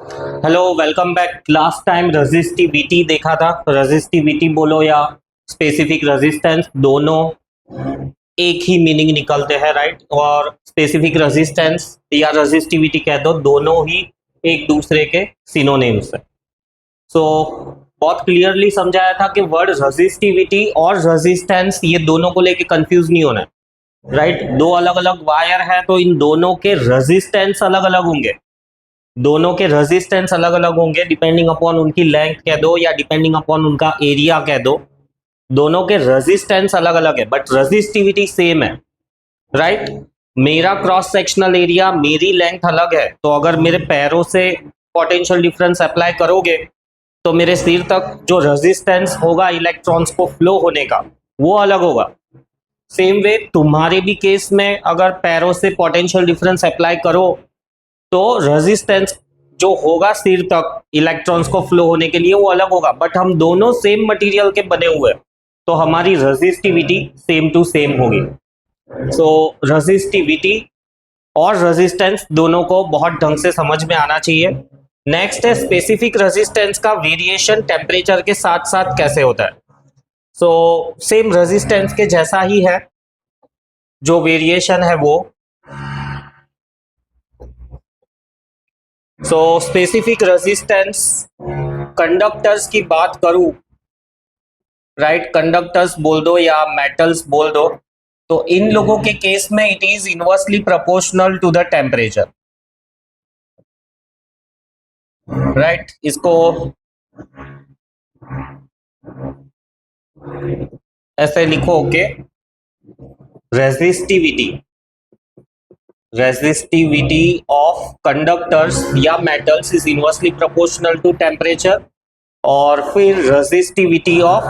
Hello, welcome back. Last time resistivity देखा था। Resistivity बोलो या स्पेसिफिक रेजिस्टेंस, दोनों एक ही मीनिंग निकलते हैं, राइट। और स्पेसिफिक रेजिस्टेंस या रजिस्टिविटी कह दो, दोनों ही एक दूसरे के सिनोनिम्स है। सो बहुत क्लियरली समझाया था कि वर्ड रजिस्टिविटी और रेजिस्टेंस ये दोनों को लेके कंफ्यूज नहीं होना है, राइट। दो अलग अलग वायर है तो इन दोनों के रेजिस्टेंस अलग अलग होंगे, दोनों के रेजिस्टेंस अलग अलग होंगे, डिपेंडिंग अपॉन उनकी लेंथ कह दो या डिपेंडिंग अपॉन उनका एरिया कह दो। दोनों के रेजिस्टेंस अलग अलग है बट रेजिस्टिविटी सेम है, राइट। मेरा क्रॉस सेक्शनल एरिया, मेरी लेंथ अलग है, तो अगर मेरे पैरों से पोटेंशियल डिफरेंस अप्लाई करोगे तो मेरे सिर तक जो रेजिस्टेंस होगा इलेक्ट्रॉन्स को फ्लो होने का, वो अलग होगा। सेम वे तुम्हारे भी केस में अगर पैरों से पोटेंशियल डिफरेंस अप्लाई करो तो रेजिस्टेंस जो होगा सिर तक इलेक्ट्रॉन्स को फ्लो होने के लिए वो अलग होगा। बट हम दोनों सेम मटेरियल के बने हुए हैं तो हमारी रेजिस्टिविटी सेम टू सेम होगी। सो रेजिस्टिविटी और रेजिस्टेंस दोनों को बहुत ढंग से समझ में आना चाहिए। नेक्स्ट है स्पेसिफिक रेजिस्टेंस का वेरिएशन टेम्परेचर के साथ साथ कैसे होता है। सो सेम रेजिस्टेंस के जैसा ही है, जो वेरिएशन है वो स्पेसिफिक रेजिस्टेंस कंडक्टर्स की बात करूं, राइट, कंडक्टर्स बोल दो या मेटल्स बोल दो, तो इन लोगों के केस में it is inversely proportional to the temperature, right. इसको ऐसे लिखो के रेजिस्टिविटी रेजिस्टिविटी ऑफ कंडक्टर्स या metals is inversely proportional to temperature, और फिर रेजिस्टिविटी ऑफ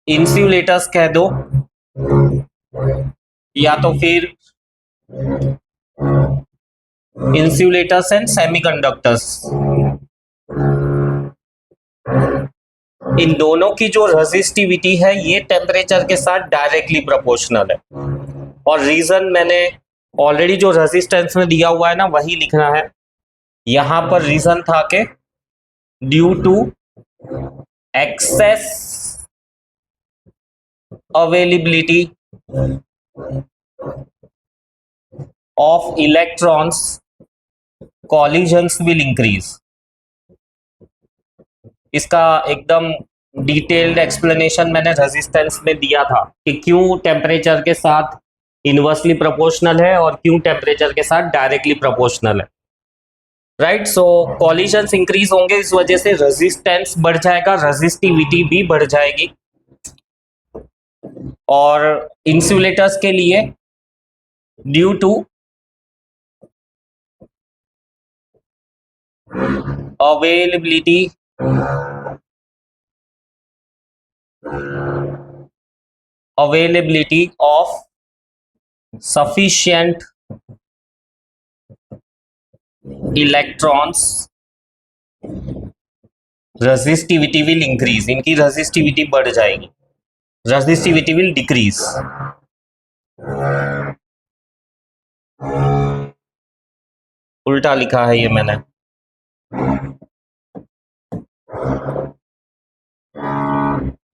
इंसुलेटर्स कह दो या तो फिर इंसुलेटर्स एंड सेमीकंडक्टर्स, इन दोनों की जो रेजिस्टिविटी है ये टेम्परेचर के साथ डायरेक्टली प्रोपोर्शनल है। और रीजन मैंने ऑलरेडी जो रेजिस्टेंस में दिया हुआ है ना वही लिखना है। यहां पर रीजन था कि due to excess availability of electrons collisions will increase. इसका एकदम डिटेल्ड एक्सप्लेनेशन मैंने रेजिस्टेंस में दिया था कि क्यों टेम्परेचर के साथ इनवर्सली प्रोपोर्शनल है और क्यों टेम्परेचर के साथ डायरेक्टली प्रोपोर्शनल है, राइट। सो कॉलिजन्स इंक्रीज होंगे, इस वजह से रेजिस्टेंस बढ़ जाएगा, रेजिस्टिविटी भी बढ़ जाएगी। और इंसुलेटर्स के लिए due to availability of sufficient electrons, resistivity will increase, इनकी resistivity बढ़ जाएगी, resistivity will decrease। उल्टा लिखा है ये मैंने,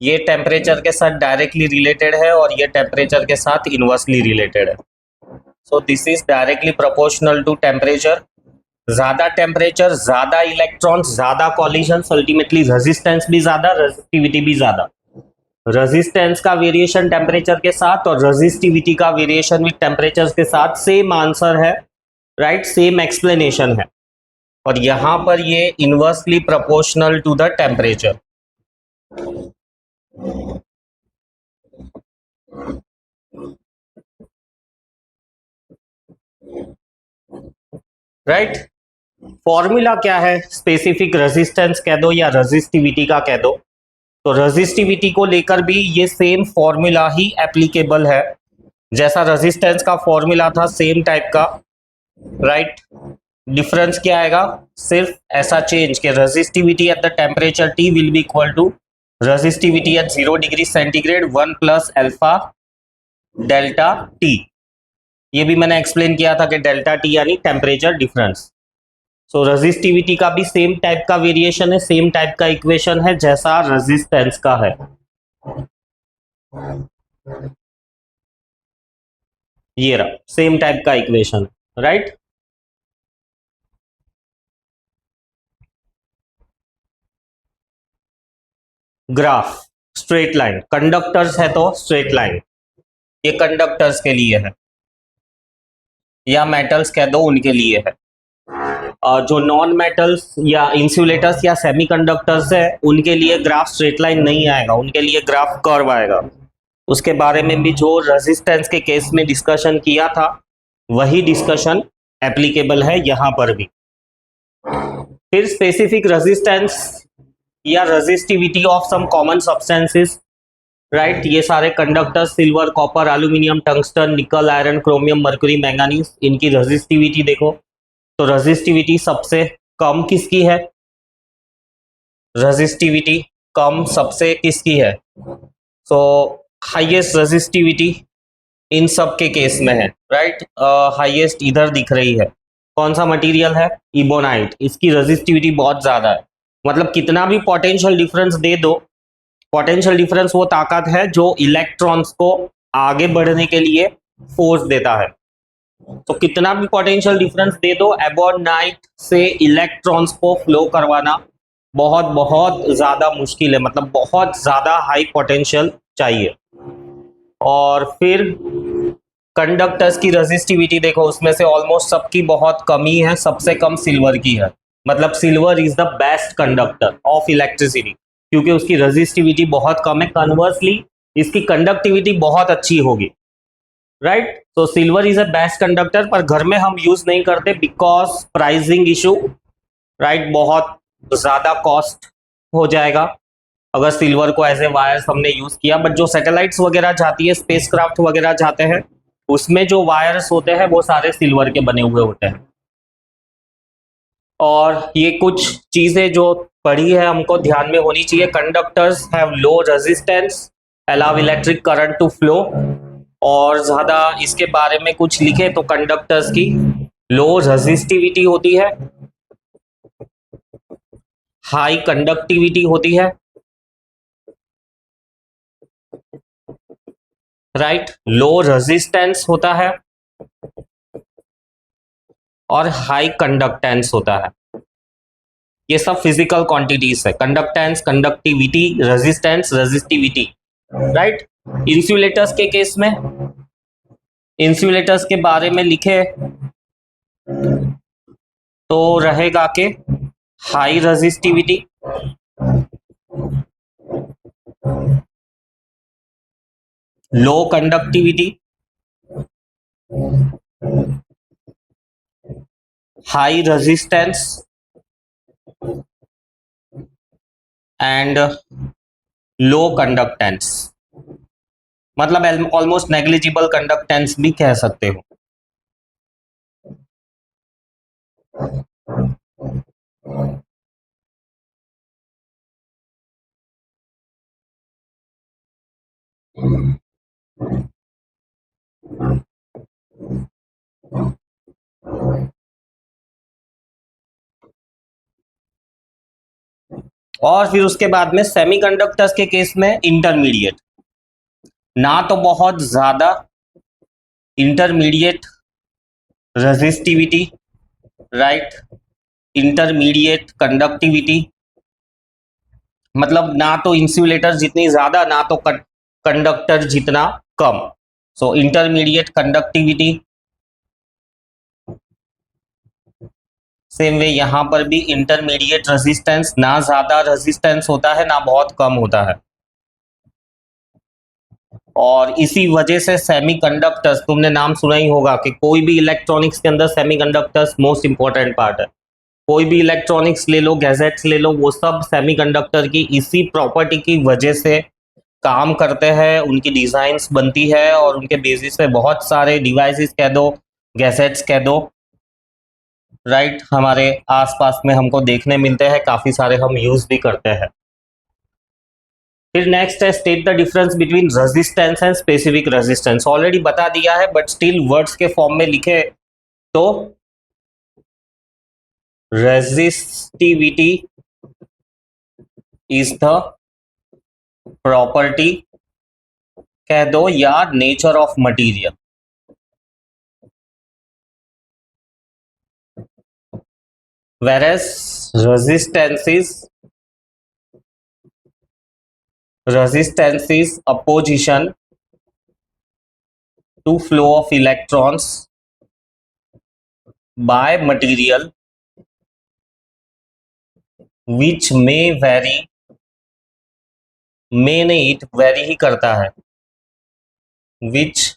ये टेम्परेचर के साथ डायरेक्टली रिलेटेड है और ये टेम्परेचर के साथ इनवर्सली रिलेटेड है। So this is directly proportional to temperature. ज्यादा टेम्परेचर, ज्यादा इलेक्ट्रॉन्स, ज्यादा कॉलिजन्स, अल्टीमेटली रेजिस्टेंस भी ज्यादा, रेजिस्टिविटी भी ज्यादा। रेजिस्टेंस का वेरिएशन टेम्परेचर के साथ और रेजिस्टिविटी का वेरिएशन विद टेम्परेचर के साथ सेम आंसर है, राइट, सेम एक्सप्लेनेशन है। और यहां पर ये inversely proportional to the temperature. Right, formula क्या है, स्पेसिफिक रेजिस्टेंस कह दो या रेजिस्टिविटी का कह दो, तो रेजिस्टिविटी को लेकर भी ये सेम फॉर्मूला ही एप्लीकेबल है, जैसा रेजिस्टेंस का फॉर्मूला था सेम टाइप का, राइट। डिफरेंस क्या आएगा, सिर्फ ऐसा चेंज कि resistivity at the temperature T will be equal to resistivity at 0 degree centigrade 1 plus alpha delta T। ये भी मैंने एक्सप्लेन किया था कि डेल्टा टी यानी टेम्परेचर डिफरेंस। सो रेजिस्टिविटी का भी सेम टाइप का वेरिएशन है, सेम टाइप का इक्वेशन है जैसा रेजिस्टेंस का है। ये रहा सेम टाइप का equation, right. Graph straight line, conductors है तो स्ट्रेट लाइन, ये कंडक्टर्स के लिए है या मेटल्स कह दो उनके लिए है। और जो नॉन मेटल्स या इंसुलेटर्स या सेमीकंडक्टर्स है उनके लिए ग्राफ स्ट्रेट लाइन नहीं आएगा, उनके लिए ग्राफ कर्व आएगा। उसके बारे में भी जो रेजिस्टेंस के केस में डिस्कशन किया था वही डिस्कशन एप्लीकेबल है यहाँ पर भी। फिर स्पेसिफिक रेजिस्टेंस या resistivity of some common substances, right. ये सारे conductor silver, copper, aluminium, tungsten, nickel, iron, chromium, mercury, manganese, इनकी रेजिस्टिविटी देखो। तो रेजिस्टिविटी सबसे कम किसकी है? रेजिस्टिविटी कम सबसे किसकी है? सो हाईएस्ट रेजिस्टिविटी इन सब के केस में है, राइट। हाईएस्ट इधर दिख रही है, कौन सा मटेरियल है? इबोनाइट। इसकी रेजिस्टिविटी बहुत ज्यादा है, मतलब कितना भी पोटेंशियल डिफरेंस दे दो, पोटेंशियल डिफरेंस वो ताकत है जो इलेक्ट्रॉन्स को आगे बढ़ने के लिए फोर्स देता है। तो कितना भी पोटेंशियल डिफरेंस दे दो, एबोनाइट से इलेक्ट्रॉन्स को फ्लो करवाना बहुत बहुत ज्यादा मुश्किल है, मतलब बहुत ज्यादा हाई पोटेंशियल चाहिए। और फिर कंडक्टर्स की रेजिस्टिविटी देखो, उसमें से ऑलमोस्ट सबकी बहुत कमी है, सबसे कम सिल्वर की है। मतलब silver is the best conductor of electricity क्योंकि उसकी रेजिस्टिविटी बहुत कम है। कन्वर्सली इसकी कंडक्टिविटी बहुत अच्छी होगी, राइट। तो silver is a best conductor, पर घर में हम यूज नहीं करते बिकॉज प्राइसिंग इशू, राइट। बहुत ज्यादा कॉस्ट हो जाएगा अगर सिल्वर को एज ए वायर्स हमने यूज किया। बट जो सैटेलाइट्स वगैरह जाती है, स्पेसक्राफ्ट वगैरह जाते हैं, उसमें जो वायर्स होते हैं वो सारे सिल्वर के बने हुए होते हैं। और ये कुछ चीजें जो पढ़ी है हमको ध्यान में होनी चाहिए। Conductors have low resistance, allow electric current to flow. और ज्यादा इसके बारे में कुछ लिखे तो कंडक्टर्स की लो रेजिस्टिविटी होती है, हाई कंडक्टिविटी होती है, राइट। लो रेजिस्टेंस होता है और हाई कंडक्टेंस होता है। ये सब फिजिकल क्वांटिटीज है, conductance, conductivity, resistance, resistivity, right. Insulators के केस में, इंसुलेटर्स के बारे में लिखे तो रहेगा कि high resistivity, low conductivity, high resistance and low conductance. मतलब ऑलमोस्ट नेग्लिजिबल कंडक्टेंस भी कह सकते हो। और फिर उसके बाद में सेमीकंडक्टर्स के केस में इंटरमीडिएट, ना तो बहुत ज्यादा, intermediate resistivity, right, intermediate conductivity. मतलब ना तो इंसुलेटर जितनी ज्यादा, ना तो कंडक्टर जितना कम। सो इंटरमीडिएट कंडक्टिविटी। सेम वे यहां पर भी इंटरमीडिएट रेजिस्टेंस, ना ज्यादा रेजिस्टेंस होता है ना बहुत कम होता है। और इसी वजह से सेमीकंडक्टर्स, तुमने नाम सुना ही होगा कि कोई भी इलेक्ट्रॉनिक्स के अंदर सेमीकंडक्टर्स मोस्ट इंपॉर्टेंट पार्ट है। कोई भी इलेक्ट्रॉनिक्स ले लो, गैजेट्स ले लो, वो सब सेमीकंडक्टर की इसी प्रॉपर्टी की वजह से काम करते हैं, उनकी डिजाइन्स बनती है और उनके बेसिस पे बहुत सारे डिवाइसेस कह दो, गैजेट्स कह दो, राइट, हमारे आसपास में हमको देखने मिलते हैं, काफी सारे हम यूज भी करते हैं। फिर नेक्स्ट है state the difference between resistance and specific resistance. Already बता दिया है बट स्टिल वर्ड्स के फॉर्म में लिखे तो रेजिस्टिविटी इज द प्रॉपर्टी कह दो या nature of material, whereas resistance is opposition to flow of electrons by material which may vary, may नहीं vary ही करता है, which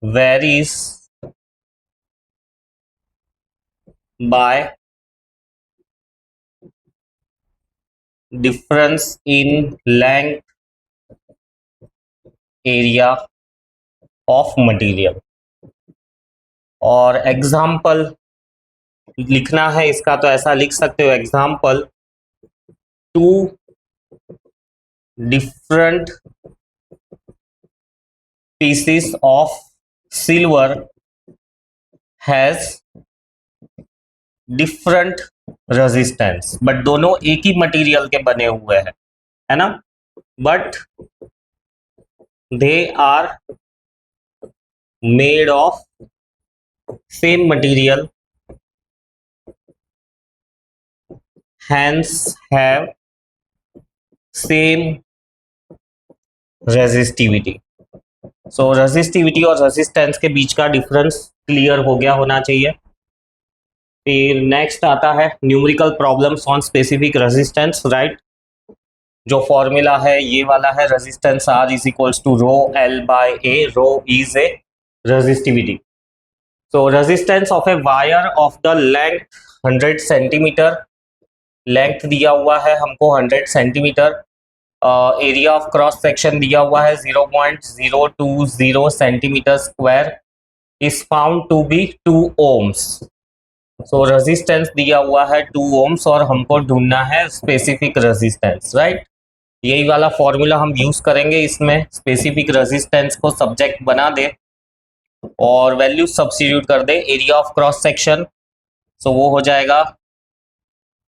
varies by difference in length area of material। और example लिखना है इसका तो ऐसा लिख सकते हो, example two different pieces of silver has different resistance, but दोनों एक ही मटेरियल के बने हुए हैं, है ना, but they are made of same material, hence have same resistivity। So resistivity और रेजिस्टेंस के बीच का डिफरेंस क्लियर हो गया होना चाहिए। फिर नेक्स्ट आता है numerical problems on specific resistance, right. जो फॉर्मूला है ये वाला है, resistance R is equals to rho L by A, rho is a resistivity. So resistance of a wire of the length 100 centimetre, length दिया हुआ है हमको 100 centimetre, area of cross section दिया हुआ है 0.020 centimetre square, is found to be 2 ohms। So resistance दिया हुआ है 2 ohms और हमको ढूंढना है स्पेसिफिक रेजिस्टेंस, राइट। यही वाला फॉर्मूला हम यूज करेंगे इसमें, स्पेसिफिक रेजिस्टेंस को सब्जेक्ट बना दे और वैल्यू सब्स्टिट्यूट कर दे, एरिया ऑफ क्रॉस सेक्शन, सो वो हो जाएगा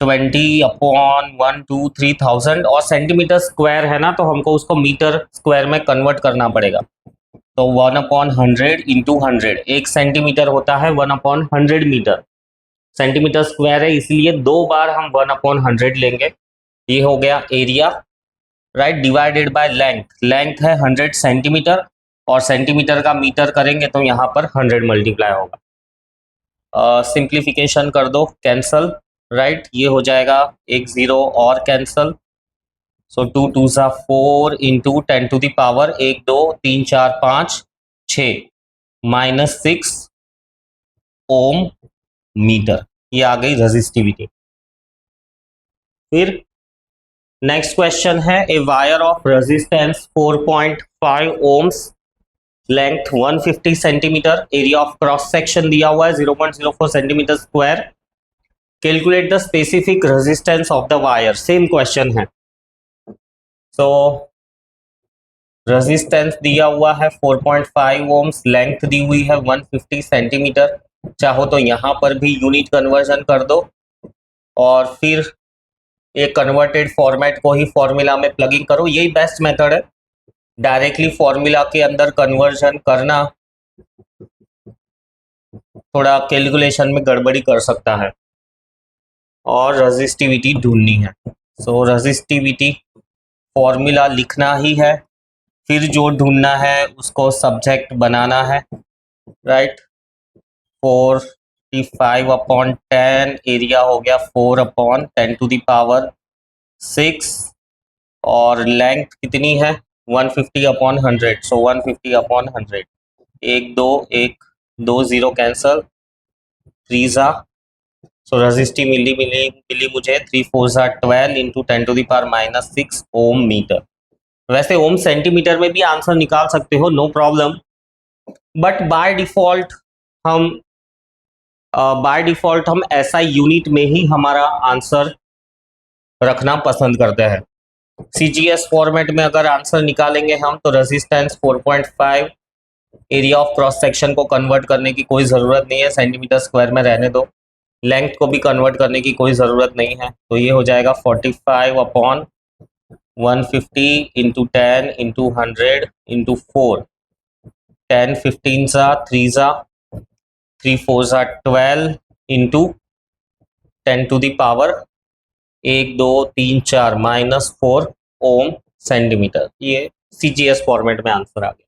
20/123,000 और सेंटीमीटर स्क्वायर है ना तो हमको उसको मीटर स्क्वायर में कन्वर्ट करना पड़ेगा, तो 1/100 इंटू 100, 1 सेंटीमीटर होता है 1/100 मीटर, सेंटीमीटर स्क्वायर है इसलिए 2 बार हम 1/100 लेंगे। ये हो गया area, right, divided by length, length है 100 सेंटीमीटर और सेंटीमीटर का मीटर करेंगे तो यहाँ पर 100 मल्टीप्लाई होगा। सिंप्लीफिकेशन कर दो, कैंसल, राइट, ये हो जाएगा 1 0 और cancel, so 2 2 4 into 10 to the power 1 2 3 4 5 6 -6 ohm metre, ये आ गई रेजिस्टिविटी। फिर नेक्स्ट क्वेश्चन है, a wire of resistance 4.5 ohms, length 150 centimetre, area of cross section दिया हुआ है 0.04 centimetre square, calculate the specific resistance of the wire, same question है। So resistance दिया हुआ है 4.5 ohms, लेंथ दी हुई है 150 सेंटीमीटर, चाहो तो यहाँ पर भी यूनिट कन्वर्जन कर दो और फिर एक कन्वर्टेड फॉर्मेट को ही फॉर्मूला में प्लगिंग करो, यही बेस्ट मेथड है। डायरेक्टली फॉर्मूला के अंदर कन्वर्जन करना थोड़ा कैलकुलेशन में गड़बड़ी कर सकता है और रेजिस्टिविटी ढूंढनी है। सो रेजिस्टिविटी फॉर्मूला लिखना ही है, फिर जो ढूंढना है उसको सब्जेक्ट बनाना है, राइट। 45/10, एरिया हो गया 4/10 टू द पावर 6 और लेंथ कितनी है 150/100, सो 150/100, 1 2 1 2 0 कैंसल, 3 ज़ा, सो रेजिस्टिविटी मिली मुझे 3 4 ज़ा 12 into 10 to the power -6 ohm metre. वैसे ओम सेंटीमीटर में भी आंसर निकाल सकते हो, no problem, but by default हम ऐसा यूनिट में ही हमारा आंसर रखना पसंद करते हैं। CGS फॉर्मेट में अगर आंसर निकालेंगे हम तो resistance 4.5, area of cross section को कन्वर्ट करने की कोई ज़रूरत नहीं है, सेंटीमीटर स्क्वायर में रहने दो, लेंथ को भी कन्वर्ट करने की कोई ज़रूरत नहीं है, तो ये हो जाएगा 45 अपॉन 150 इंटू 10 इंटू 100 इंटू 4, 10 15 सा 3 सा 3 4 सा 12 into 10 to the power 1 2 3 4 -4 ohm centimetre. ये CGS फॉर्मेट में आंसर आ गया।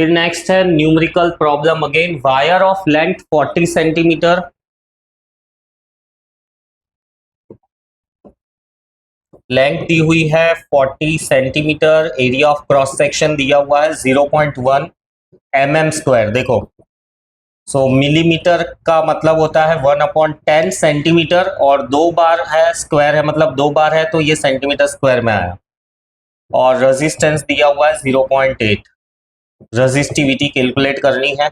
फिर नेक्स्ट है numerical problem again, wire of length 40 centimetre, length दी हुई है 40 centimetre, area of cross section दिया हुआ है 0.1 mm स्क्वायर। देखो सो मिलीमीटर का मतलब होता है 1/10 सेंटीमीटर, और 2 बार है स्क्वायर है मतलब 2 बार है, तो ये सेंटीमीटर स्क्वायर में आया, और रेजिस्टेंस दिया हुआ है 0.8। रेजिस्टिविटी कैलकुलेट करनी है।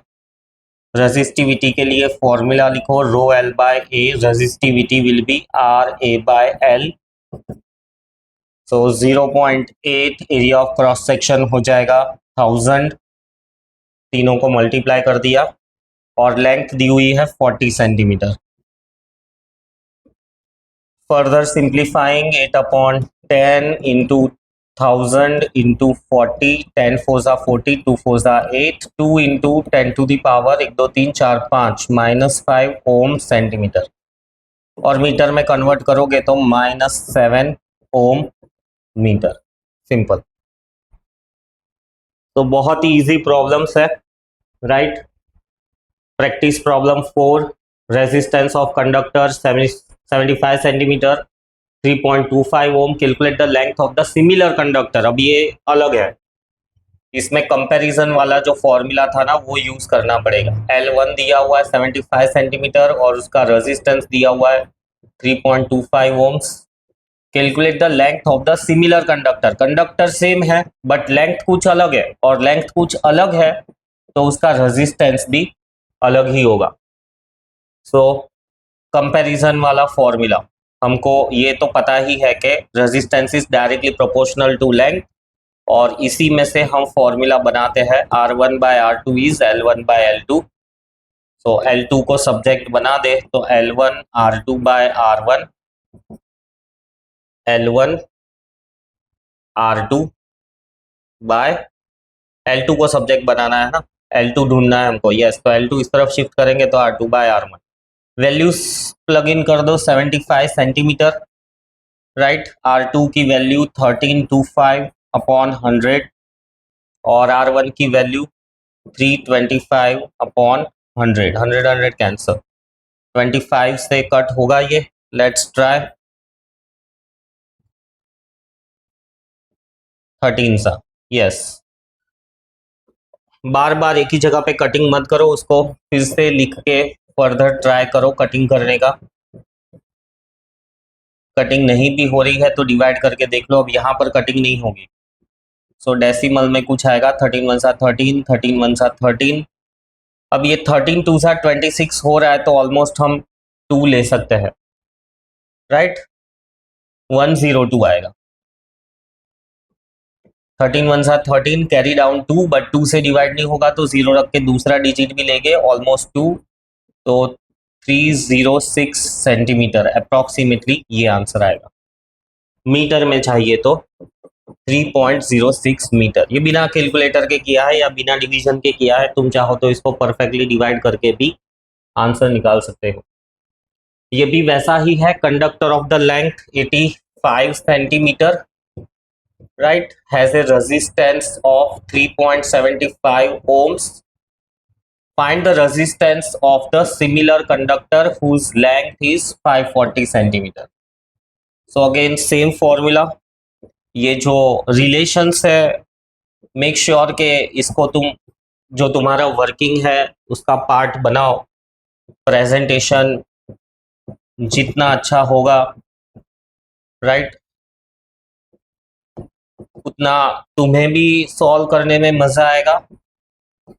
रेजिस्टिविटी के लिए फॉर्मूला लिखो, rho L by A, resistivity will be R A by L. So 0.8 area of cross section हो जाएगा 1000, तीनों को मल्टीप्लाई कर दिया, और लेंथ दी हुई है 40 centimetre. Further simplifying 8/10 into 1000 into 40, 10 4 सा 40, 2 4 सा 8, 2 into 10 to the power 1 2 3 4 5 -5 ohm centimetre, और मीटर में कन्वर्ट करोगे तो -7 ओम मीटर। सिंपल। तो बहुत ही इजी प्रॉब्लम्स है, right. Practice problem 4, resistance of conductor 75 centimetre, 3.25 ohm, calculate the length of the similar conductor. अब ये अलग है, इसमें कंपैरिजन वाला जो फॉर्मूला था ना वो यूज करना पड़ेगा। L1 दिया हुआ है 75 सेंटीमीटर और उसका रेजिस्टेंस दिया हुआ है 3.25 ohms. Calculate the length of the similar conductor. Conductor same है बट लेंथ कुछ अलग है, और लेंथ कुछ अलग है तो उसका रेजिस्टेंस भी अलग ही होगा। सो कंपैरिजन वाला फॉर्मूला, हमको ये तो पता ही है कि resistance is directly proportional to length, और इसी में से हम फॉर्मूला बनाते हैं R1 bye R2 is L1 bye L2। So L2 को सब्जेक्ट बना दे तो L1 R2 bye R1, L1 R2 bye L2 को सब्जेक्ट बनाना है ना, L2 ढूंढना है हमको। यस, तो L2 इस तरफ शिफ्ट करेंगे तो R2 bye R1। Values plug in कर दो, 75 सेंटीमीटर, राइट। R2 की वैल्यू 1325 अपॉन 100, और R1 की वैल्यू 325 अपॉन 100। 100 कैंसर, 25 से कट होगा ये। लेट्स ट्राई 13 सा, यस। बार बार एक ही जगह पे कटिंग मत करो, उसको फिर से लिख के फर्दर ट्राई करो कटिंग करने का। कटिंग नहीं भी हो रही है तो डिवाइड करके देख लो। अब यहाँ पर कटिंग नहीं होगी, सो डेसिमल में कुछ आएगा, 13 1 सा 13, 13 1 सा 13। अब ये 13 2 सा 26 हो रहा है तो ऑलमोस्ट हम 2 ले सकते हैं, राइट। 102 आएगा। 13 1 सा 13, कैरी डाउन 2, बट 2 से डिवाइड नहीं होगा तो 0 रख के दूसरा डिजिट भी लेंगे, ऑलमोस्ट 2, तो 306 सेंटीमीटर अप्रॉक्सीमेटली ये आंसर आएगा। मीटर में चाहिए तो 3.06 मीटर। ये बिना कैलकुलेटर के किया है या बिना डिवीजन के किया है, तुम चाहो तो इसको परफेक्टली डिवाइड करके भी आंसर निकाल सकते हो। ये भी वैसा ही है, conductor of the length 85 centimetre, right, has a resistance of 3.75 ohms. Find the resistance of the similar conductor whose length is 540 centimeter. So again same formula, ये जो रिलेशंस है मेक श्योर के इसको तुम जो तुम्हारा वर्किंग है उसका पार्ट बनाओ। प्रेजेंटेशन जितना अच्छा होगा, राइट, उतना तुम्हें भी सॉल्व करने में मजा आएगा,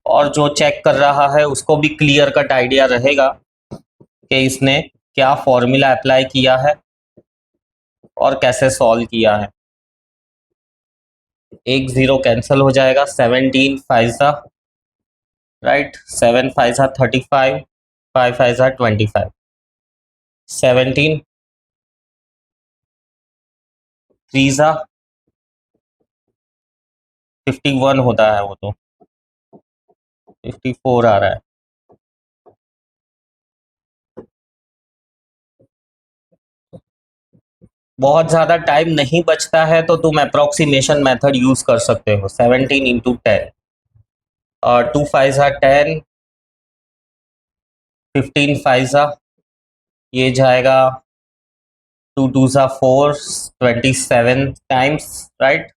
और जो चेक कर रहा है उसको भी क्लियर कट आइडिया रहेगा कि इसने क्या फॉर्मूला अप्लाई किया है। और कैसे सॉल्व किया है। एक जीरो कैंसिल हो जाएगा, 17 फाइजा, राइट, 7 फाइजा 35, 5 फाइजा 25, 17 थ्रीजा 51 होता है, वो तो 54 आ रहा है। बहुत ज़्यादा टाइम नहीं बचता है तो तुम अप्रोक्सीमेशन मेथड यूज कर सकते हो। 17 इंटू 10 और 2 फाइजा 10, 15 फाइजा, ये जाएगा 2 टू ज़ा 4, 27 टाइम्स, राइट।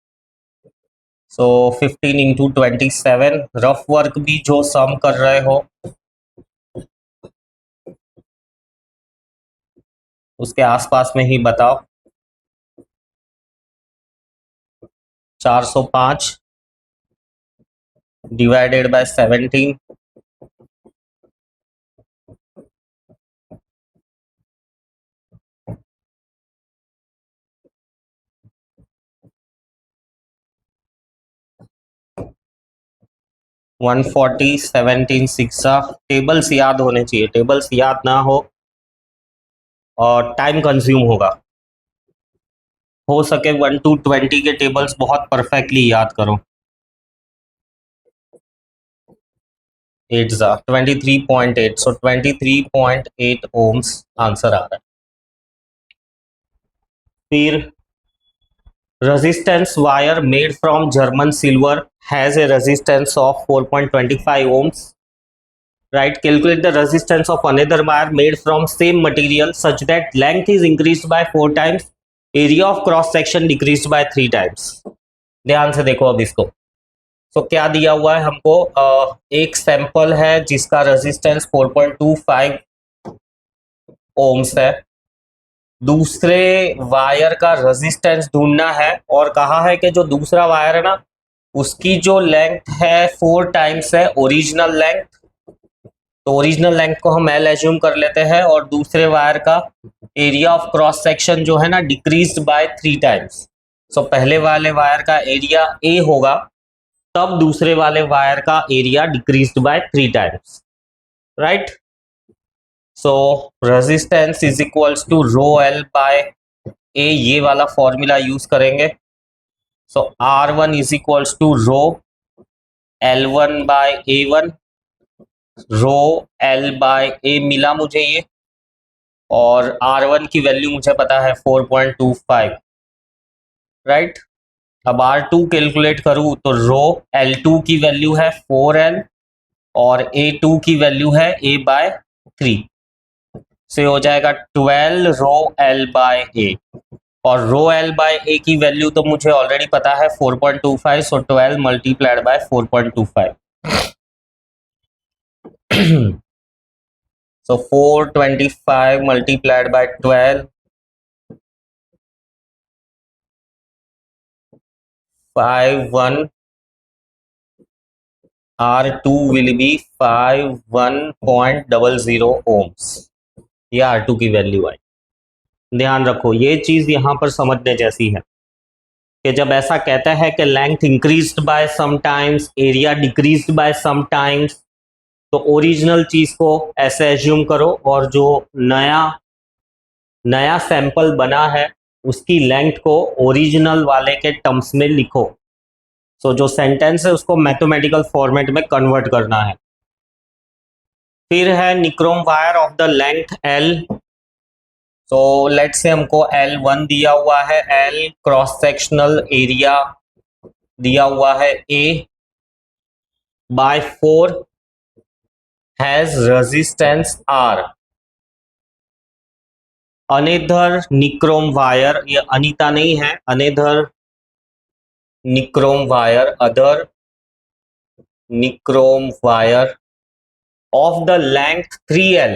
सो 15 इंटू 27, रफ वर्क भी जो सम कर रहे हो उसके आसपास में ही बताओ। 405 डिवाइडेड बाय 17, 140, 17 सिक्सा। टेबल्स याद होने चाहिए, टेबल्स याद ना हो और टाइम कंज्यूम होगा। हो सके 1 टू 20 के टेबल्स बहुत परफेक्टली याद करो। 8 जा 23.8, सो 23.8 ओम्स आंसर आ रहा है। फिर resistance wire made from German silver has a resistance of 4.25 ohms, right? Calculate the resistance of another wire made from same material such that length is increased by 4 times, area of cross section decreased by 3 times. ध्यान से देखो अब इसको। तो क्या दिया हुआ है हमको, एक सैंपल है जिसका रेजिस्टेंस 4.25 ओम्स है, दूसरे वायर का रेजिस्टेंस ढूंढना है और कहा है कि जो दूसरा वायर है ना उसकी जो लेंथ है 4 टाइम्स है ओरिजिनल लेंथ। तो ओरिजिनल लेंथ को हम एल एज्यूम कर लेते हैं और दूसरे वायर का एरिया ऑफ क्रॉस सेक्शन जो है ना डिक्रीज्ड बाय 3 टाइम्स। सो पहले वाले वायर का एरिया ए होगा, तब दूसरे वाले वायर का area decreased by 3 times, right. So resistance is equals to rho L by A, ये वाला फॉर्मूला यूज करेंगे। So R1 is equals to rho L1 by A1, rho L by A मिला मुझे ये, और R1 की value मुझे पता है 4.25, राइट। अब R2 कैलकुलेट करूं तो रो L2 की वैल्यू है 4L और A2 की वैल्यू है A बाय 3, से हो जाएगा 12 रो L बाय A, और रो एल बाय ए की वैल्यू तो मुझे ऑलरेडी पता है 4.25, सो 12 multiplied by 4.25, so 425 multiplied by 12, 51, R2 will be 51.00 ohms, ये R2 की वैल्यू आई। ध्यान रखो ये चीज यहां पर समझने जैसी है कि जब ऐसा कहता है कि length increased by some times, area decreased by some times, तो ओरिजिनल चीज को ऐसे एज्यूम करो और जो नया सैंपल बना है उसकी लेंथ को ओरिजिनल वाले के टर्म्स में लिखो। सो जो सेंटेंस है उसको मैथमेटिकल फॉर्मेट में कन्वर्ट करना है। फिर है nichrome wire of the length L। तो लेट्स से हमको L1 दिया हुआ है, L क्रॉस सेक्शनल एरिया दिया हुआ है A by 4, has resistance R। Another nichrome wire, ये अनीता नहीं है, another nichrome wire, other nichrome wire of the length 3L,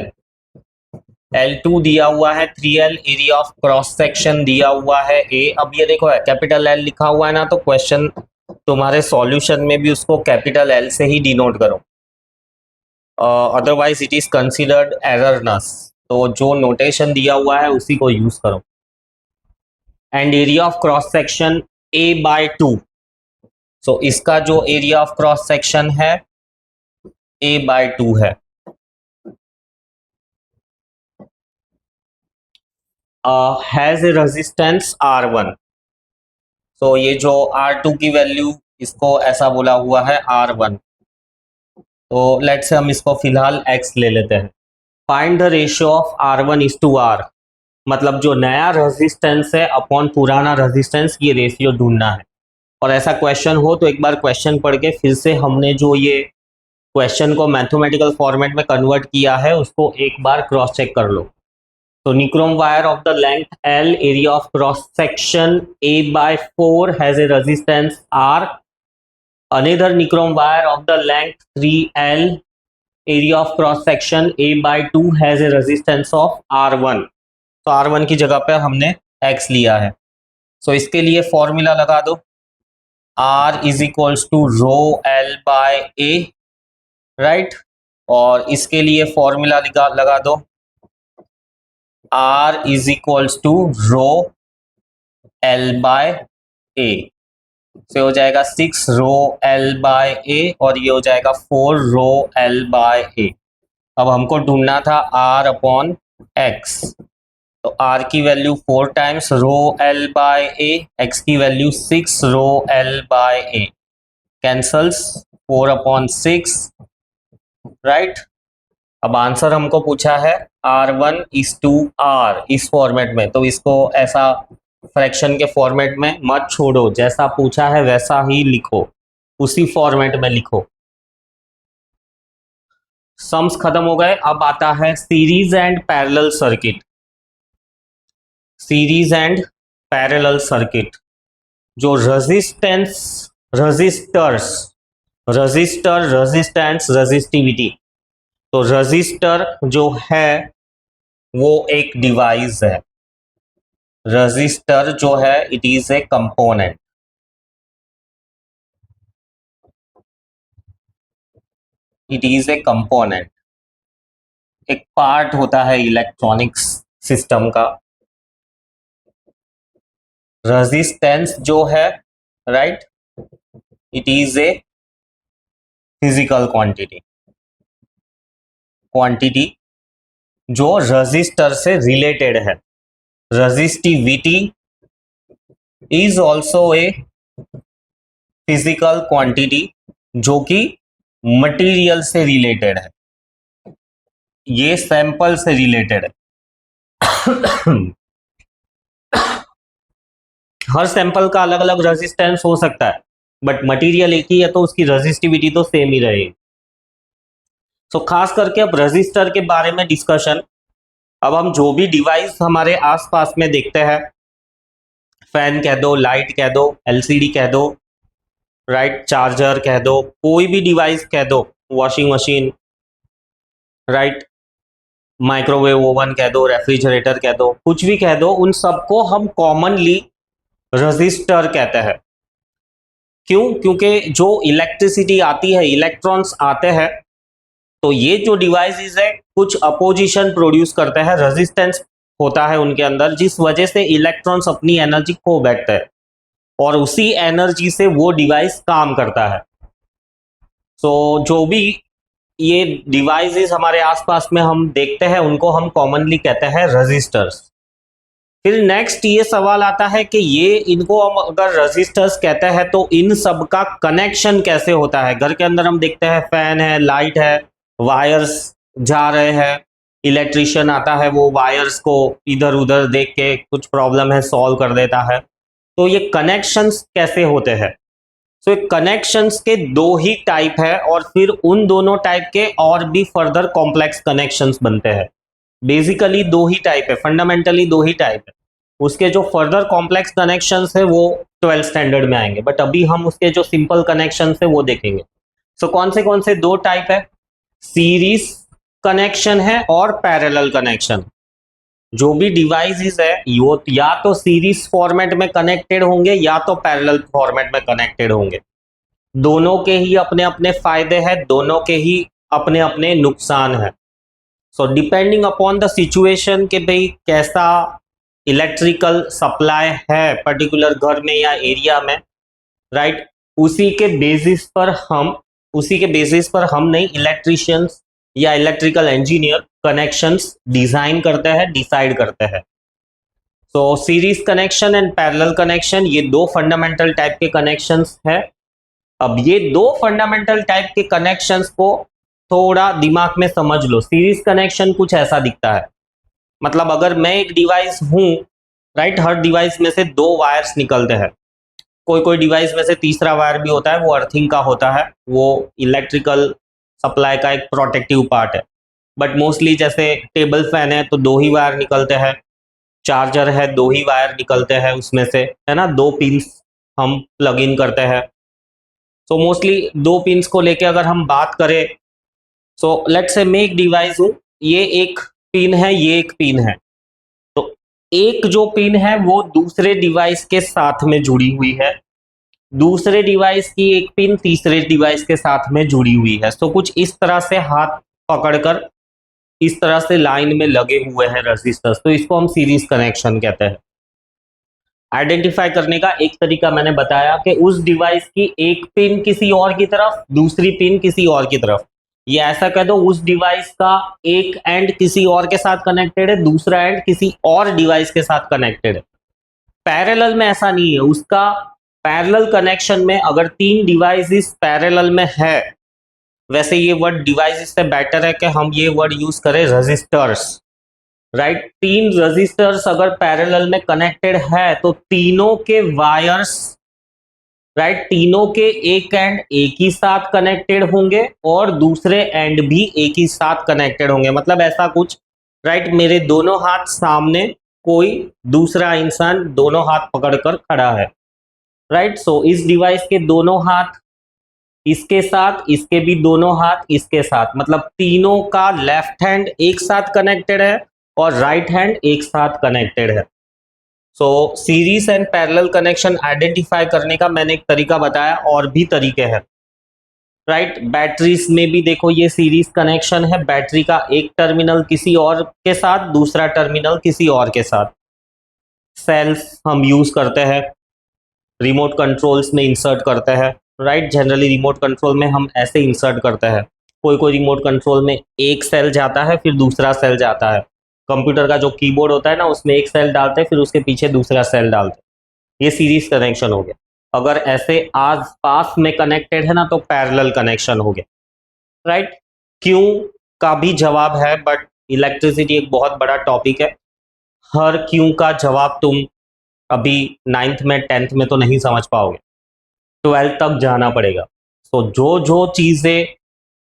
L2 दिया हुआ है 3L, area of cross section दिया हुआ है A। अब ये देखो है कैपिटल L लिखा हुआ है ना, तो क्वेश्चन तुम्हारे सॉल्यूशन में भी उसको कैपिटल L से ही डिनोट करो, अदरवाइज इट इज कंसिडर्ड एररनेस। तो जो नोटेशन दिया हुआ है उसी को यूज करो। And area of cross section A/2। सो इसका जो एरिया ऑफ क्रॉस सेक्शन है A/2 है। Has a resistance R1। तो ये जो R2 की वैल्यू इसको ऐसा बोला हुआ है R1। तो लेट से हम इसको फिलहाल X ले लेते हैं। Find the ratio of R1:R, मतलब जो नया रेजिस्टेंस है अपॉन पुराना रेजिस्टेंस, ये रेशियो ढूंढना है। और ऐसा क्वेश्चन हो तो एक बार क्वेश्चन पढ़ के फिर से हमने जो ये क्वेश्चन को मैथमेटिकल फॉर्मेट में कन्वर्ट किया है उसको एक बार क्रॉस चेक कर लो। तो nichrome wire of the length L, area of cross section A/4 has a resistance R. Another nichrome wire of the length 3L, area of cross section A/2 has a resistance of R1. तो R1 की जगह पे हमने X लिया है। सो इसके लिए formula लगा दो, R is equals to rho L by A, राइट। और इसके लिए फॉर्मूला लगा दो, R is equals to rho L by A। से हो जाएगा 6 रो L by A और ये हो जाएगा 4 रो L by A। अब हमको ढूंढना था R अपॉन X। तो R की value 4 times rho L by A, X की value 6 rho L by A, cancels 4/6, right. अब आंसर हमको पूछा है R1:R इस फॉर्मेट में, तो इसको ऐसा फ्रैक्शन के फॉर्मेट में मत छोड़ो, जैसा पूछा है वैसा ही लिखो, उसी फॉर्मेट में लिखो। सम्स खत्म हो गए। अब आता है series and parallel circuit. Series and parallel circuit, जो रजिस्टेंस, रजिस्टिविटी। तो रजिस्टर जो है वो एक डिवाइस है। रजिस्टर जो है it is a component. It is a component, एक पार्ट होता है इलेक्ट्रॉनिक्स सिस्टम का। रेजिस्टेंस जो है, right, it is a physical quantity जो रजिस्टर से रिलेटेड है। Resistivity is also a physical quantity जो कि मटेरियल से रिलेटेड है, ये सैंपल से रिलेटेड है। हर सैंपल का अलग अलग रेजिस्टेंस हो सकता है, बट मटेरियल एक ही है तो उसकी रेजिस्टिविटी तो सेम ही रहेगी। सो खास करके अब रजिस्टर के बारे में डिस्कशन। अब हम जो भी डिवाइस हमारे आसपास में देखते हैं, फैन कह दो, लाइट कह दो, एलसीडी कह दो, राइट, चार्जर कह दो, कोई भी डिवाइस कह दो, washing machine, right, microwave oven कह दो, रेफ्रिजरेटर कह दो, कुछ भी कह दो, उन सबको हम कॉमनली रजिस्टर कहते हैं। क्यों? क्योंकि जो इलेक्ट्रिसिटी आती है, इलेक्ट्रॉन्स आते हैं, तो ये जो डिवाइसेस है कुछ अपोजिशन प्रोड्यूस करते हैं, रेजिस्टेंस होता है उनके अंदर, जिस वजह से इलेक्ट्रॉन्स अपनी एनर्जी खो बैठते हैं और उसी एनर्जी से वो डिवाइस काम करता है। सो जो भी ये डिवाइसेस हमारे आसपास में हम देखते हैं उनको हम कॉमनली कहते हैं रजिस्टर्स। फिर नेक्स्ट ये सवाल आता है कि ये इनको हम अगर रजिस्टर्स कहते हैं तो इन सब का कनेक्शन कैसे होता है। घर के अंदर हम देखते हैं फैन है, लाइट है, वायर्स जा रहे हैं, इलेक्ट्रिशियन आता है, वो वायर्स को इधर उधर देख के कुछ प्रॉब्लम है सॉल्व कर देता है। तो ये कनेक्शंस कैसे होते हैं? सो कनेक्शंस के दो ही टाइप है और फिर उन दोनों टाइप के और भी फर्दर कॉम्प्लेक्स कनेक्शंस बनते हैं। बेसिकली दो ही टाइप है, फंडामेंटली दो ही टाइप है। उसके जो फर्दर कॉम्प्लेक्स कनेक्शंस है वो 12th स्टैंडर्ड में आएंगे, बट अभी हम उसके जो सिंपल कनेक्शंस है वो देखेंगे। सो कौन से दो टाइप है? सीरीज कनेक्शन है और पैरेलल कनेक्शन। जो भी डिवाइसेस है वो या तो सीरीज फॉर्मेट में कनेक्टेड होंगे या तो पैरेलल फॉर्मेट में कनेक्टेड होंगे। दोनों के ही अपने अपने फायदे हैं, दोनों के ही अपने अपने नुकसान है। So depending upon the situation के भाई कैसा इलेक्ट्रिकल सप्लाई है पर्टिकुलर घर में या एरिया में, राइट, उसी के बेसिस पर हम नहीं, इलेक्ट्रिशियंस या इलेक्ट्रिकल इंजीनियर कनेक्शंस डिजाइन करते हैं, डिसाइड करते हैं। तो series connection and parallel connection, ये दो फंडामेंटल टाइप के कनेक्शंस है। अब ये दो फंडामेंटल टाइप के कनेक्शंस को थोड़ा दिमाग में समझ लो। सीरीज कनेक्शन कुछ ऐसा दिखता है, मतलब अगर मैं एक डिवाइस हूं, राइट, हर डिवाइस में से दो वायर्स निकलते हैं, कोई कोई डिवाइस में से तीसरा वायर भी होता है, वो अर्थिंग का होता है, वो इलेक्ट्रिकल सप्लाई का एक प्रोटेक्टिव पार्ट है। बट मोस्टली जैसे टेबल फैन है तो दो ही वायर निकलते हैं, चार्जर है दो ही वायर निकलते हैं उसमें से, है ना, दो पिंस हम प्लग इन करते हैं। सो मोस्टली दो पिंस को लेके अगर हम बात करें, सो लेट्स से मैं एक डिवाइस हूँ, ये एक पिन है, ये एक पिन है, तो एक जो पिन है वो दूसरे डिवाइस के साथ में जुड़ी हुई है, दूसरे डिवाइस की एक पिन तीसरे डिवाइस के साथ में जुड़ी हुई है। तो कुछ इस तरह से हाथ पकड़कर इस तरह से लाइन में लगे हुए हैं रेजिस्टर्स, तो इसको हम सीरीज कनेक्शन कहते हैं। आइडेंटिफाई करने का एक तरीका मैंने बताया कि उस डिवाइस की एक पिन किसी और की तरफ, दूसरी पिन किसी और की तरफ, ये ऐसा कह दो उस डिवाइस का एक एंड किसी और के साथ कनेक्टेड है, दूसरा एंड किसी और डिवाइस के साथ कनेक्टेड है। पैरेलल में ऐसा नहीं है, उसका पैरेलल कनेक्शन में अगर तीन डिवाइसेस पैरेलल में है, वैसे ये वर्ड डिवाइसेस से बेटर है कि हम ये वर्ड यूज करें रजिस्टर्स, राइट। तीन रजिस्टर्स अगर पैरेलल में कनेक्टेड है तो तीनों के वायर्स, राइट, तीनों के एक एंड एक ही साथ कनेक्टेड होंगे और दूसरे एंड भी एक ही साथ कनेक्टेड होंगे। मतलब ऐसा कुछ, राइट, मेरे दोनों हाथ सामने, कोई दूसरा इंसान दोनों हाथ पकड़कर खड़ा है, राइट। सो इस डिवाइस के दोनों हाथ इसके साथ, इसके भी दोनों हाथ इसके साथ, मतलब तीनों का लेफ्ट हैंड एक साथ कनेक्टेड है और राइट हैंड एक साथ कनेक्टेड है। सो series and parallel connection identify करने का मैंने एक तरीका बताया, और भी तरीके हैं, राइट। बैटरीज में भी देखो ये सीरीज कनेक्शन है, बैटरी का एक टर्मिनल किसी और के साथ, दूसरा टर्मिनल किसी और के साथ। सेल्स हम यूज करते हैं, रिमोट कंट्रोल्स में इंसर्ट करते हैं, राइट। जनरली रिमोट कंट्रोल में हम ऐसे इंसर्ट करते हैं, कोई कोई रिमोट कंट्रोल में एक सेल जाता है फिर दूसरा सेल जाता है। कंप्यूटर का जो कीबोर्ड होता है ना, उसमें एक सेल डालते हैं फिर उसके पीछे दूसरा सेल डालते हैं, ये सीरीज कनेक्शन हो गया। अगर ऐसे आस पास में कनेक्टेड है ना तो पैरेलल कनेक्शन हो गया, राइट। क्यों का भी जवाब है, बट इलेक्ट्रिसिटी एक बहुत बड़ा टॉपिक है, हर क्यों का जवाब तुम अभी 9th में 10th में तो नहीं समझ पाओगे, 12th तक जाना पड़ेगा। तो जो जो चीजें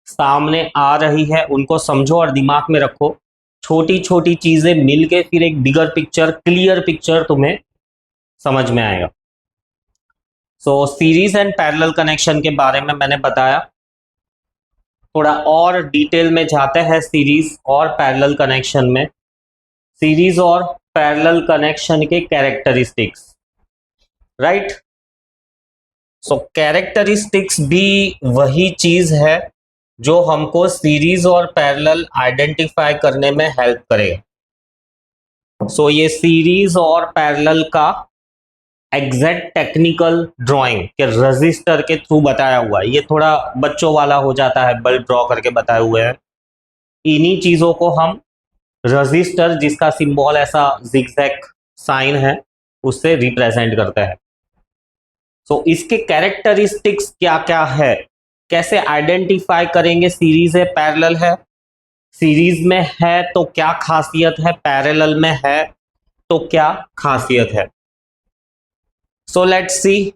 सामने आ रही है उनको समझो और दिमाग में रखो, छोटी छोटी चीजें मिलके फिर एक बिगर पिक्चर, क्लियर पिक्चर तुम्हें समझ में आएगा। सो सीरीज एंड पैरेलल कनेक्शन के बारे में मैंने बताया, थोड़ा और डिटेल में जाते हैं सीरीज और पैरेलल कनेक्शन में। सीरीज और पैरेलल कनेक्शन के कैरेक्टरिस्टिक्स, राइट। सो कैरेक्टरिस्टिक्स भी वही चीज है जो हमको सीरीज और पैरेलल आइडेंटिफाई करने में हेल्प करेगा। सो ये सीरीज और पैरेलल का एग्जैक्ट टेक्निकल ड्राइंग के रजिस्टर के थ्रू बताया हुआ है, ये थोड़ा बच्चों वाला हो जाता है, बल्ब ड्रॉ करके बताए हुए हैं। इन्हीं चीजों को हम रजिस्टर, जिसका सिंबल ऐसा जिगजैग साइन है, उससे रिप्रेजेंट करते हैं। सो इसके कैरेक्टरिस्टिक्स क्या क्या है, कैसे आइडेंटिफाई करेंगे सीरीज है पैरेलल है, सीरीज में है तो क्या खासियत है, पैरेलल में है तो क्या खासियत है। So let's see.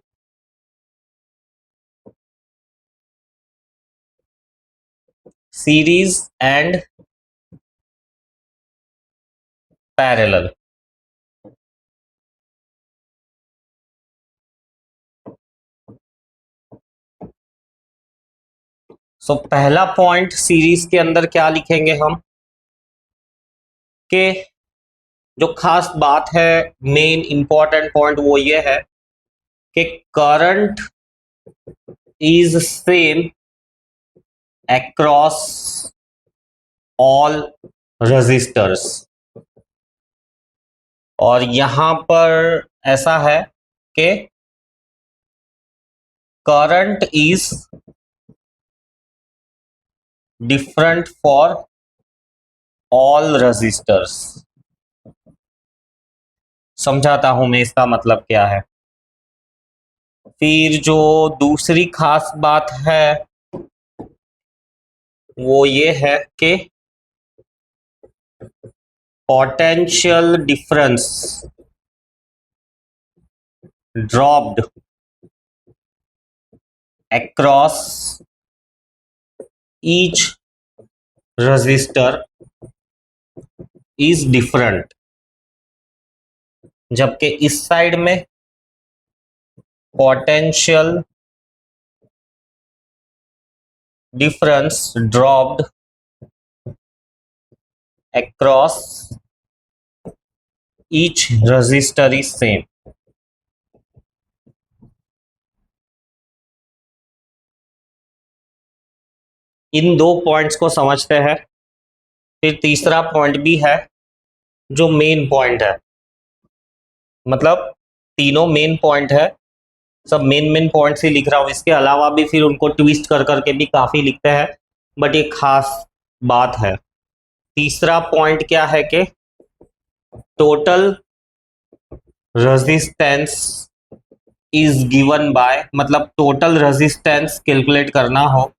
Series and parallel, so पहला पॉइंट सीरीज के अंदर क्या लिखेंगे हम, कि जो खास बात है, मेन इंपॉर्टेंट पॉइंट वो ये है कि current is same across all resistors, और यहां पर ऐसा है कि current is different for all resistors. समझाता हूं मैं इसका मतलब क्या है। फिर जो दूसरी खास बात है वो ये है कि potential difference dropped across each resistor is different। जबकि इस साइड में potential difference dropped across each resistor is same। इन दो पॉइंट्स को समझते हैं। फिर तीसरा पॉइंट भी है जो मेन पॉइंट है, मतलब तीनों मेन पॉइंट है, सब मेन पॉइंट्स ही लिख रहा हूं। इसके अलावा भी फिर उनको ट्विस्ट कर करके भी काफी लिखते हैं, बट ये खास बात है। तीसरा पॉइंट क्या है कि total resistance is given by, मतलब टोटल रेजिस्टेंस कैलकुलेट करना हो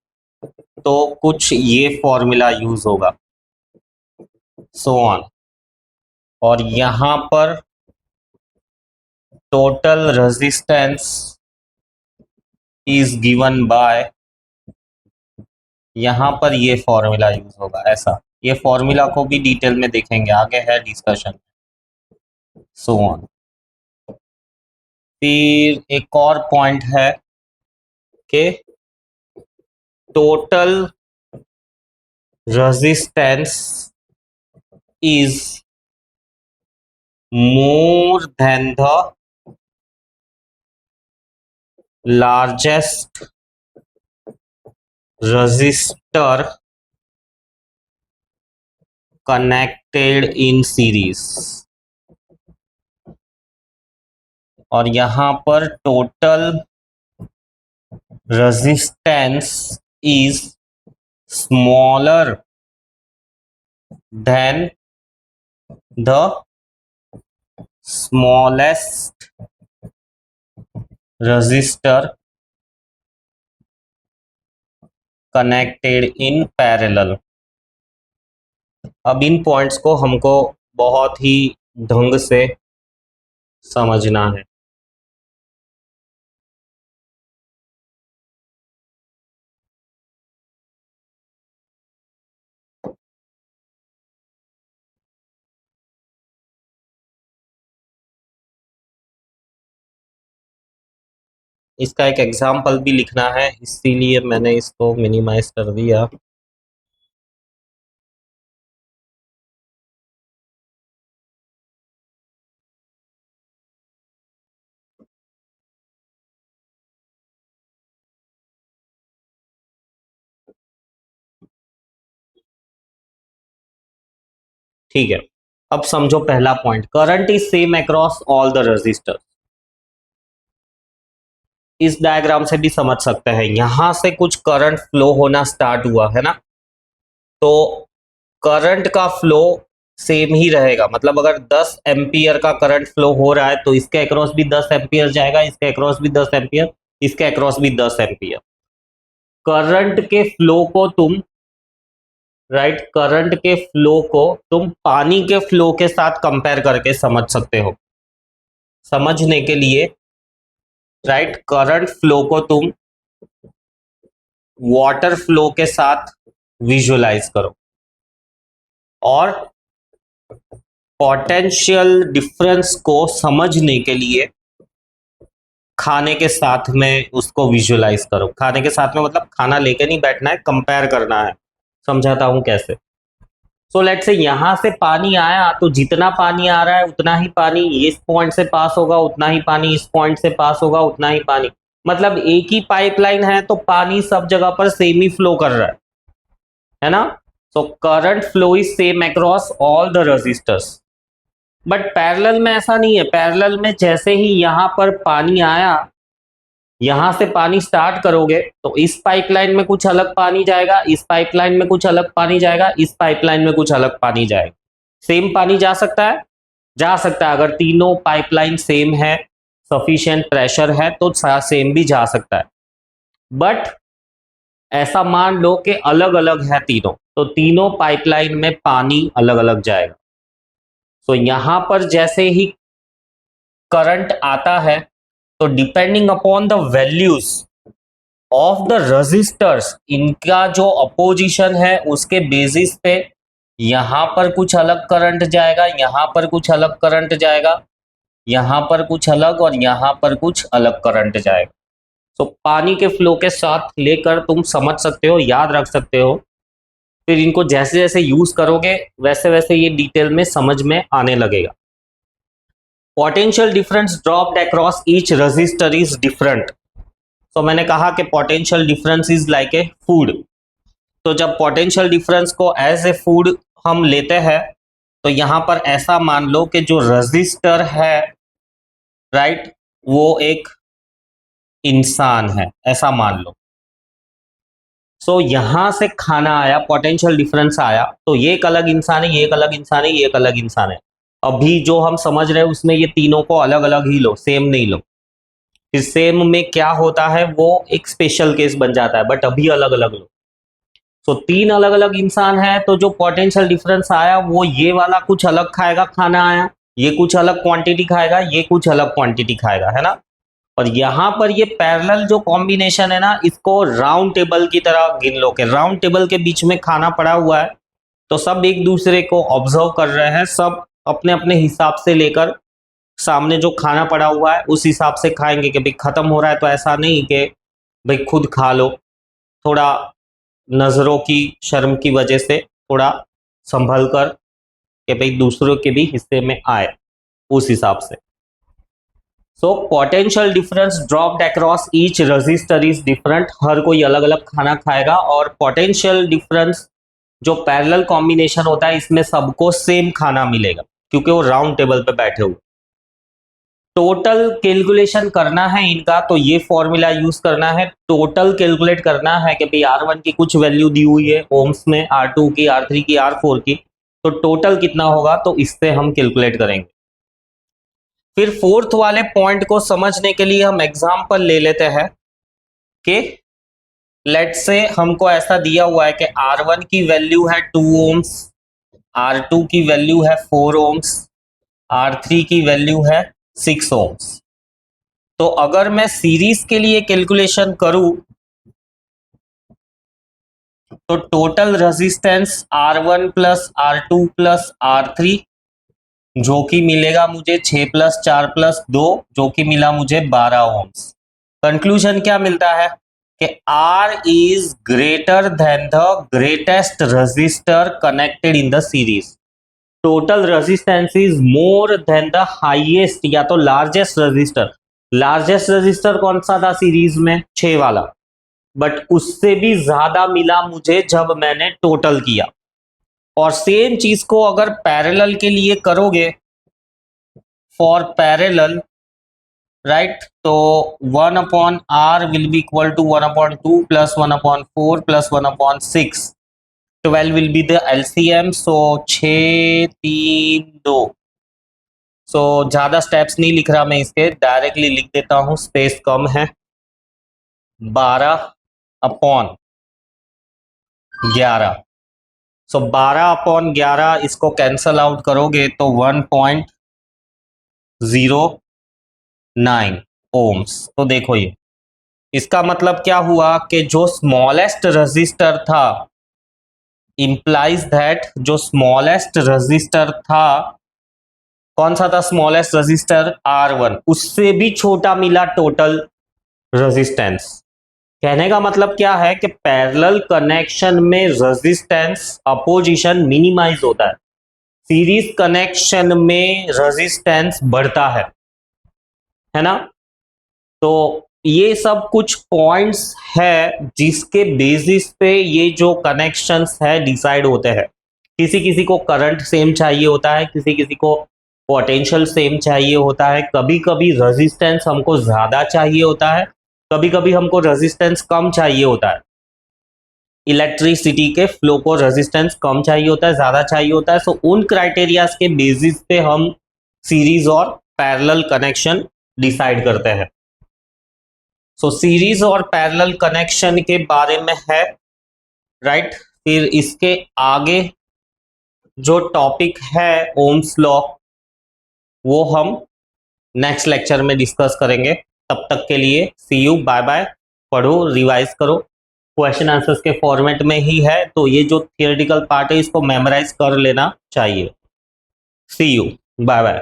तो कुछ ये फॉर्मूला यूज होगा, सो ऑन। और यहां पर total resistance is given by, यहां पर ये फॉर्मूला यूज होगा ऐसा। ये फॉर्मूला को भी डिटेल में देखेंगे, आगे है डिस्कशन, सो ऑन। फिर एक और पॉइंट है कि total resistance is more than the largest resistor connected in series। और यहां पर total resistance is smaller than the smallest resistor connected in parallel. अब इन पॉइंट्स को हमको बहुत ही ढंग से समझना है। इसका एक एग्जाम्पल भी लिखना है, इसीलिए मैंने इसको मिनिमाइज कर दिया। ठीक है, अब समझो पहला point, current is same across all the resistor. इस डायग्राम से भी समझ सकते हैं, यहां से कुछ करंट फ्लो होना स्टार्ट हुआ है ना, तो करंट का फ्लो सेम ही रहेगा। मतलब अगर 10 एम्पियर का करंट फ्लो हो रहा है तो इसके अक्रॉस भी 10 एम्पियर जाएगा, इसके अक्रॉस भी 10 एम्पियर, इसके अक्रॉस भी 10 एम्पियर। करंट के फ्लो को तुम करंट के फ्लो को तुम पानी के फ्लो के साथ कंपेयर करके समझ सकते हो। समझने के लिए करंट फ्लो को तुम वाटर फ्लो के साथ विजुअलाइज करो, और पोटेंशियल डिफरेंस को समझने के लिए खाने के साथ में उसको विजुअलाइज करो। खाने के साथ में मतलब खाना लेके नहीं बैठना है, कंपेयर करना है। समझाता हूं कैसे। सो लेट्स से यहां से पानी आया, तो जितना पानी आ रहा है उतना ही पानी इस पॉइंट से पास होगा, उतना ही पानी इस पॉइंट से पास होगा, उतना ही पानी, मतलब एक ही पाइपलाइन है तो पानी सब जगह पर सेम ही फ्लो कर रहा है ना। So current flow is same across all the resistors. But parallel में ऐसा नहीं है। पैरेलल में जैसे ही यहां पर पानी आया, यहां से पानी स्टार्ट करोगे तो इस पाइपलाइन में कुछ अलग पानी जाएगा, इस पाइपलाइन में कुछ अलग पानी जाएगा, इस पाइपलाइन में कुछ अलग पानी जाएगा। सेम पानी जा सकता है? जा सकता है। अगर तीनों पाइपलाइन सेम है, सफिशिएंट प्रेशर है, तो सेम भी जा सकता है। बट ऐसा मान लो कि अलग अलग है तीनों, तो तीनों पाइपलाइन में पानी अलग अलग जाएगा। तो यहां पर जैसे ही करंट आता है, तो depending upon the values of the resistors, इनका जो अपोजिशन है उसके बेसिस पे यहां पर कुछ अलग करंट जाएगा, यहां पर कुछ अलग करंट जाएगा, यहां पर कुछ अलग और यहां पर कुछ अलग करंट जाएगा। तो पानी के फ्लो के साथ लेकर तुम समझ सकते हो, याद रख सकते हो। फिर इनको जैसे जैसे यूज करोगे वैसे वैसे ये डिटेल में समझ में आने लगेगा। Potential difference dropped across each resistor is different. तो मैंने कहा कि potential difference is like a food. तो जब पोटेंशियल डिफरेंस को एज ए फूड हम लेते हैं, तो यहां पर ऐसा मान लो कि जो रजिस्टर है, राइट, वो एक इंसान है, ऐसा मान लो। सो यहां से खाना आया, पोटेंशियल डिफरेंस आया, तो ये एक अलग इंसान है, ये एक अलग इंसान है, ये एक अलग इंसान है। अभी जो हम समझ रहे हैं उसमें ये तीनों को अलग अलग ही लो, सेम नहीं लो। फिर सेम में क्या होता है वो एक स्पेशल केस बन जाता है, बट अभी अलग अलग लो। तो तीन अलग अलग इंसान है, तो जो पोटेंशियल डिफरेंस आया वो ये वाला कुछ अलग खाएगा, खाना आया, ये कुछ अलग क्वांटिटी खाएगा, ये कुछ अलग क्वांटिटी खाएगा, है ना। और यहां पर ये पैरेलल जो कॉम्बिनेशन है ना, इसको राउंड टेबल की तरह गिन लो कि राउंड टेबल के बीच में खाना पड़ा हुआ है, तो सब एक दूसरे को ऑब्जर्व कर रहे हैं, सब अपने अपने हिसाब से लेकर सामने जो खाना पड़ा हुआ है उस हिसाब से खाएंगे कि भाई खत्म हो रहा है तो ऐसा नहीं कि भाई खुद खा लो। थोड़ा नजरों की शर्म की वजह से थोड़ा संभल कर कि भाई दूसरों के भी हिस्से में आए, उस हिसाब से। So potential difference dropped across each resistor is different. हर कोई अलग अलग खाना खाएगा। और पोटेंशियल डिफरेंस जो पैरेलल कॉम्बिनेशन होता है इसमें सबको सेम खाना मिलेगा, क्योंकि वो राउंड टेबल पे बैठे हुए। टोटल कैलकुलेशन करना है इनका, तो ये फॉर्मूला यूज करना है। टोटल कैलकुलेट करना है कि भाई R1 की कुछ वैल्यू दी हुई है ओम्स में, R2 की, R3 की, R4 की, तो टोटल कितना होगा, तो इससे हम कैलकुलेट करेंगे। फिर फोर्थ वाले पॉइंट को समझने के लिए हम एग्जांपल ले लेते हैं कि लेट से हमको ऐसा दिया हुआ है कि R1 की वैल्यू है 2 ओम्स, R2 की वैल्यू है 4 ओम्स, R3 की वैल्यू है 6 ओम्स। तो अगर मैं सीरीज के लिए कैलकुलेशन करूं, तो total resistance R1 plus R2 plus R3 जो कि मिलेगा मुझे 6 प्लस 4 प्लस 2, जो कि मिला मुझे 12 ओम्स। कंक्लूजन क्या मिलता है कि R is greater than the greatest resistor connected in the series. Total resistance is more than the highest या तो लार्जेस्ट रेजिस्टर। लार्जेस्ट रेजिस्टर कौन सा था सीरीज में? 6 वाला। बट उससे भी ज्यादा मिला मुझे जब मैंने टोटल किया। और सेम चीज को अगर पैरेलल के लिए करोगे, फॉर पैरेलल, राइट, तो 1/r will be equal to 1/2 plus 1/4 plus 1/6। 12 will be the LCM. So 6 3 2। So ज्यादा स्टेप्स नहीं लिख रहा मैं, इसके डायरेक्टली लिख देता हूं, स्पेस कम है। 12/11। सो 12/11 इसको कैंसल आउट करोगे तो 1.09 ओम्स। तो देखो ये इसका मतलब क्या हुआ कि जो स्मॉलेस्ट रजिस्टर था, इंप्लाइज दैट जो स्मॉलेस्ट रजिस्टर था, कौन सा था स्मॉलेस्ट रजिस्टर? R1, उससे भी छोटा मिला टोटल रेजिस्टेंस। कहने का मतलब क्या है कि पैरेलल कनेक्शन में रेजिस्टेंस अपोजिशन मिनिमाइज होता है, सीरीज कनेक्शन में रेजिस्टेंस बढ़ता है ना। तो ये सब कुछ पॉइंट्स है जिसके बेसिस पे ये जो कनेक्शंस है डिसाइड होते हैं। किसी किसी को करंट सेम चाहिए होता है, किसी किसी को पोटेंशियल सेम चाहिए होता है, कभी कभी रेजिस्टेंस हमको ज़्यादा चाहिए होता है, कभी कभी हमको रेजिस्टेंस कम चाहिए होता है। इलेक्ट्रिसिटी के फ्लो को रेजिस्टेंस कम चाहिए होता है, ज़्यादा चाहिए होता है। सो उन क्राइटेरियाज के बेसिस पे हम सीरीज और पैरेलल कनेक्शन डिसाइड करते हैं। सो सीरीज और पैरेलल कनेक्शन के बारे में है, राइट। फिर इसके आगे जो टॉपिक है ओम्स लॉ, वो हम नेक्स्ट लेक्चर में डिस्कस करेंगे। तब तक के लिए सी यू, बाय बाय। पढ़ो, रिवाइज करो, क्वेश्चन आंसर्स के फॉर्मेट में ही है, तो ये जो थियोरेटिकल पार्ट है इसको मेमोराइज कर लेना चाहिए। सी यू, बाय बाय।